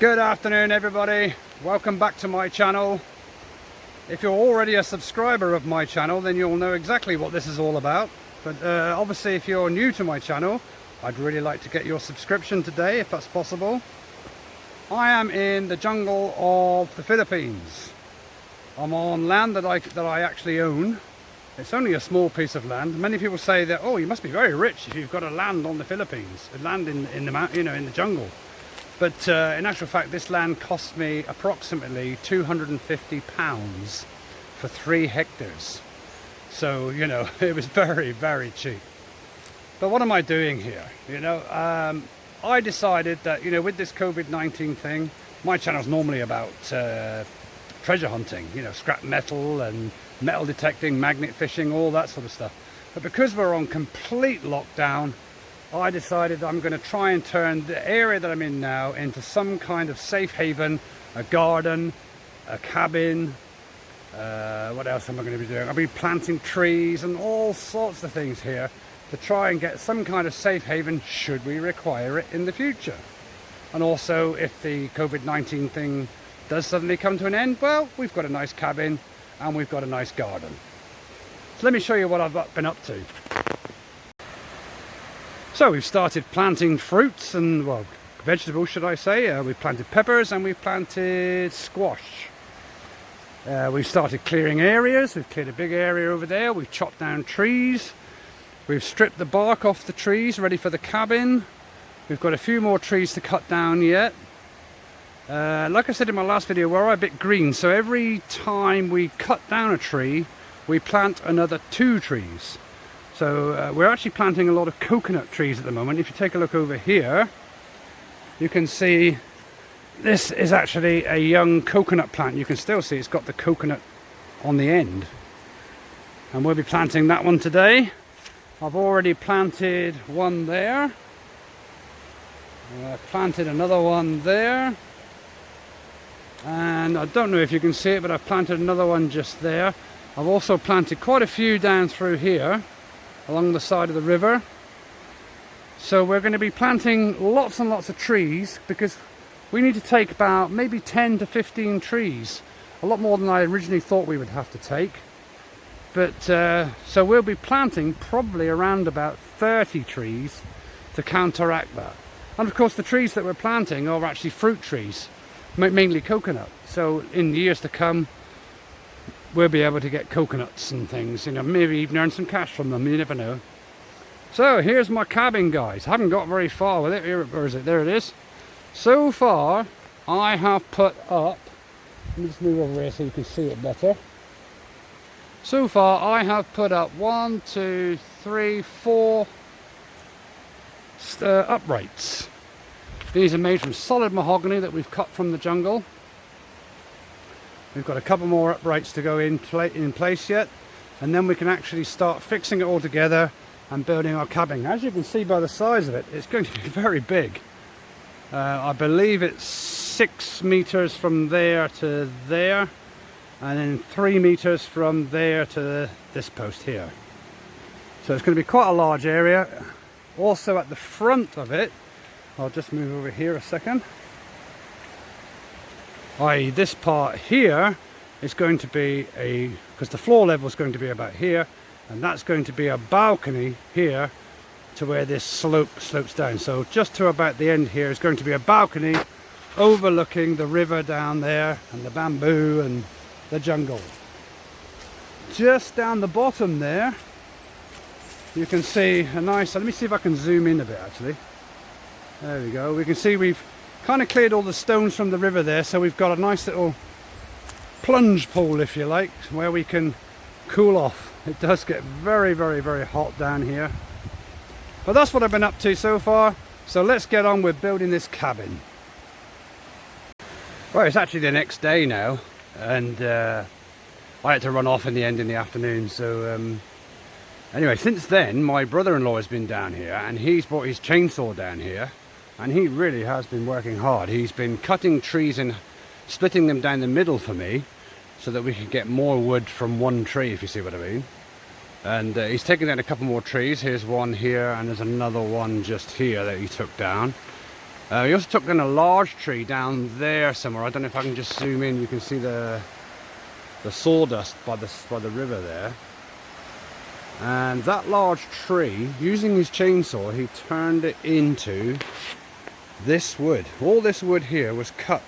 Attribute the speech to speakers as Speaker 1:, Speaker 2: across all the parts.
Speaker 1: Good afternoon everybody, welcome back to my channel. If you're already a subscriber of my channel then you'll know exactly what this is all about, but obviously if you're new to my channel I'd really like to get your subscription today if that's possible. I am in the jungle of the Philippines. I'm on land that I actually own. It's only a small piece of land. Many people say that, oh, you must be very rich if you've got a land on the Philippines, a land in the in the jungle. But in actual fact, this land cost me approximately £250 for 3 hectares. So, you know, it was very, very cheap. But what am I doing here? You know, I decided that, you know, with this COVID-19 thing, my channel's normally about treasure hunting, you know, scrap metal and metal detecting, magnet fishing, all that sort of stuff. But because we're on complete lockdown, I decided I'm going to try and turn the area that I'm in now into some kind of safe haven, a garden, a cabin. What else am I going to be doing? I'll be planting trees and all sorts of things here to try and get some kind of safe haven should we require it in the future. And also, if the COVID-19 thing does suddenly come to an end, well, we've got a nice cabin and we've got a nice garden. So let me show you what I've been up to. So we've started planting fruits and, well, vegetables should I say. We've planted peppers and we've planted squash. We've started clearing areas. We've cleared a big area over there. We've chopped down trees. We've stripped the bark off the trees ready for the cabin. We've got a few more trees to cut down yet. Like I said in my last video, we're a bit green, so every time we cut down a tree we plant another 2 trees. So we're actually planting a lot of coconut trees at the moment. If you take a look over here, you can see this is actually a young coconut plant. You can still see it's got the coconut on the end. And we'll be planting that one today. I've already planted one there. I've planted another one there. And I don't know if you can see it, but I've planted another one just there. I've also planted quite a few down through here along the side of the river. So we're going to be planting lots and lots of trees because we need to take about maybe 10 to 15 trees, a lot more than I originally thought we would have to take. But so we'll be planting probably around about 30 trees to counteract that. And of course the trees that we're planting are actually fruit trees, mainly coconut. So in the years to come we'll be able to get coconuts and things, you know, maybe even earn some cash from them, you never know. So here's my cabin, guys. I haven't got very far with it. Here, where is it? There it is. So far I have put up, let me just move over here so you can see it better. So far I have put up 1, 2, 3, 4 uprights. These are made from solid mahogany that we've cut from the jungle. We've got a couple more uprights to go in place yet, and then we can actually start fixing it all together and building our cabin. As you can see by the size of it, it's going to be very big. I believe it's 6 meters from there to there, and then 3 meters from there to this post here. So it's going to be quite a large area. Also at the front of it, I'll just move over here a second. This part here is going to be because the floor level is going to be about here, and that's going to be a balcony here to where this slopes down. So just to about the end here is going to be a balcony overlooking the river down there and the bamboo and the jungle. Just down the bottom there you can see a nice, let me see if I can zoom in a bit actually. There we go. We can see we've kind of cleared all the stones from the river there, so we've got a nice little plunge pool, if you like, where we can cool off. It does get very, very, very hot down here. But that's what I've been up to so far. So let's get on with building this cabin. Well, it's actually the next day now, and I had to run off in the end in the afternoon. So anyway, since then my brother-in-law has been down here, and he's brought his chainsaw down here. And he really has been working hard. He's been cutting trees and splitting them down the middle for me so that we can get more wood from one tree, if you see what I mean. And he's taken down a couple more trees. Here's one here and there's another one just here that he took down. We also took in a large tree down there somewhere. I don't know if I can just zoom in. You can see the sawdust by the river there. And that large tree, using his chainsaw, he turned it into this wood. All this wood here was cut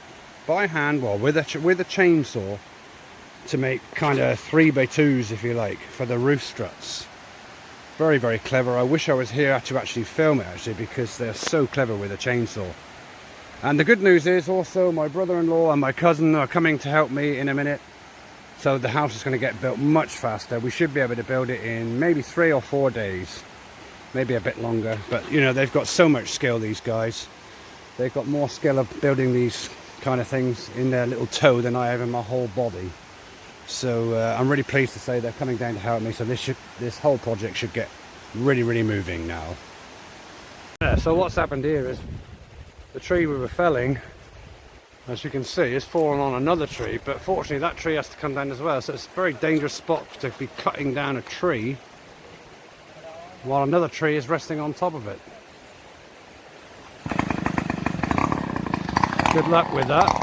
Speaker 1: by hand, well, with a chainsaw, to make kind of 3x2s, if you like, for the roof struts. Very, very clever. I wish I was here to actually film it, actually, because they're so clever with a chainsaw. And the good news is also my brother-in-law and my cousin are coming to help me in a minute. So the house is going to get built much faster. We should be able to build it in maybe 3 or 4 days. Maybe a bit longer. But, you know, they've got so much skill, these guys. They've got more skill of building these kind of things in their little toe than I have in my whole body. So I'm really pleased to say they're coming down to help me. So this whole project should get really, really moving now. Yeah, so what's happened here is the tree we were felling, as you can see, is fallen on another tree, but fortunately that tree has to come down as well, so it's a very dangerous spot to be cutting down a tree while another tree is resting on top of it. Good luck with that.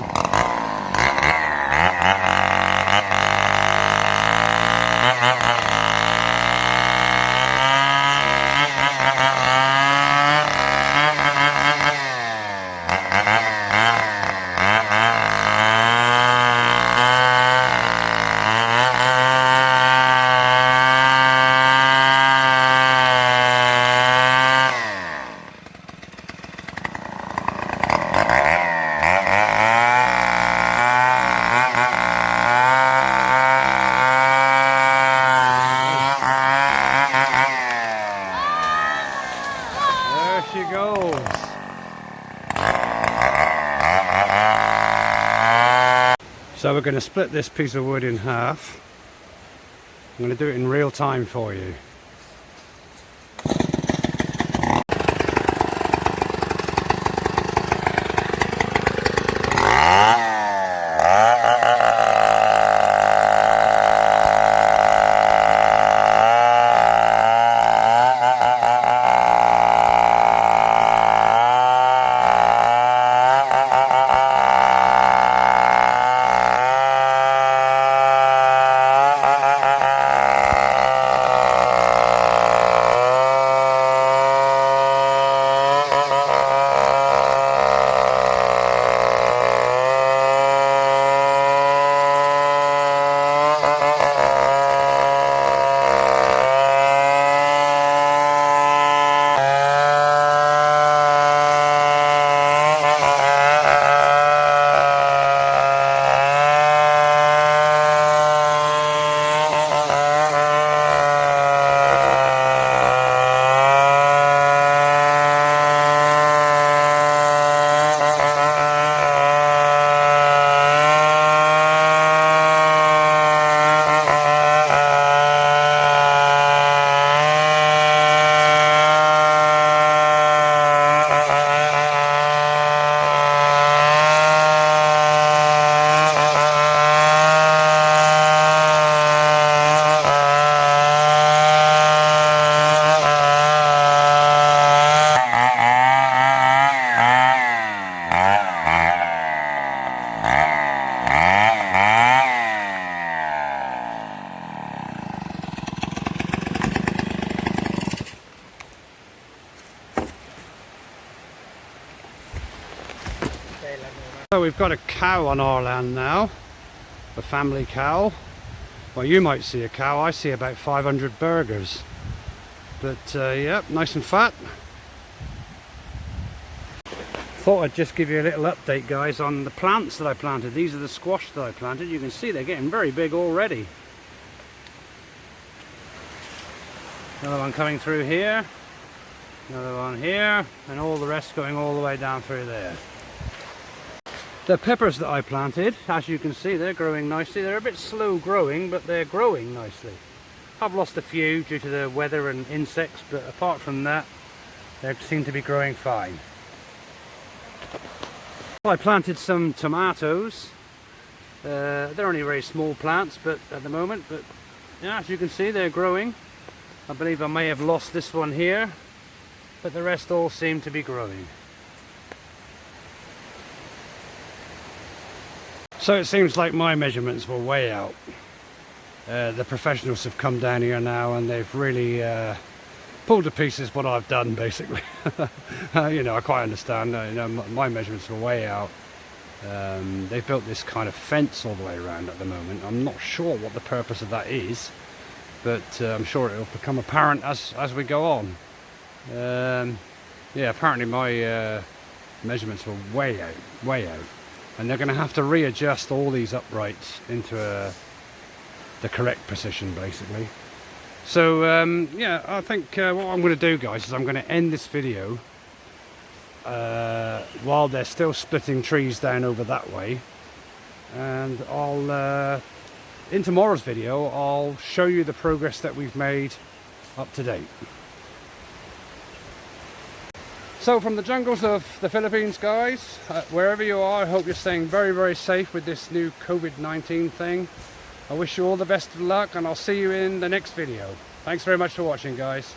Speaker 1: She goes. So we're going to split this piece of wood in half. I'm going to do it in real time for you. So we've got a cow on our land now, a family cow. Well, you might see a cow, I see about 500 burgers. But yeah, nice and fat. Thought I'd just give you a little update, guys, on the plants that I planted. These are the squash that I planted. You can see they're getting very big already. Another one coming through here, another one here, and all the rest going all the way down through there. The peppers that I planted, as you can see, they're growing nicely. They're a bit slow growing, but they're growing nicely. I've lost a few due to the weather and insects, but apart from that, they seem to be growing fine. I planted some tomatoes. They're only very small plants, but at the moment, but yeah, as you can see, they're growing. I believe I may have lost this one here, but the rest all seem to be growing. So it seems like my measurements were way out. The professionals have come down here now and they've really pulled to pieces what I've done, basically. You know, I quite understand. You know, my measurements were way out. They've built this kind of fence all the way around at the moment. I'm not sure what the purpose of that is, but I'm sure it'll become apparent as we go on. Yeah, apparently my measurements were way out, and they're going to have to readjust all these uprights into the correct position, basically. So yeah, I think what I'm going to do, guys, is I'm going to end this video while they're still splitting trees down over that way, and I'll in tomorrow's video I'll show you the progress that we've made up to date. So from the jungles of the Philippines, guys, wherever you are, I hope you're staying very, very safe with this new COVID-19 thing. I wish you all the best of luck, and I'll see you in the next video. Thanks very much for watching, guys.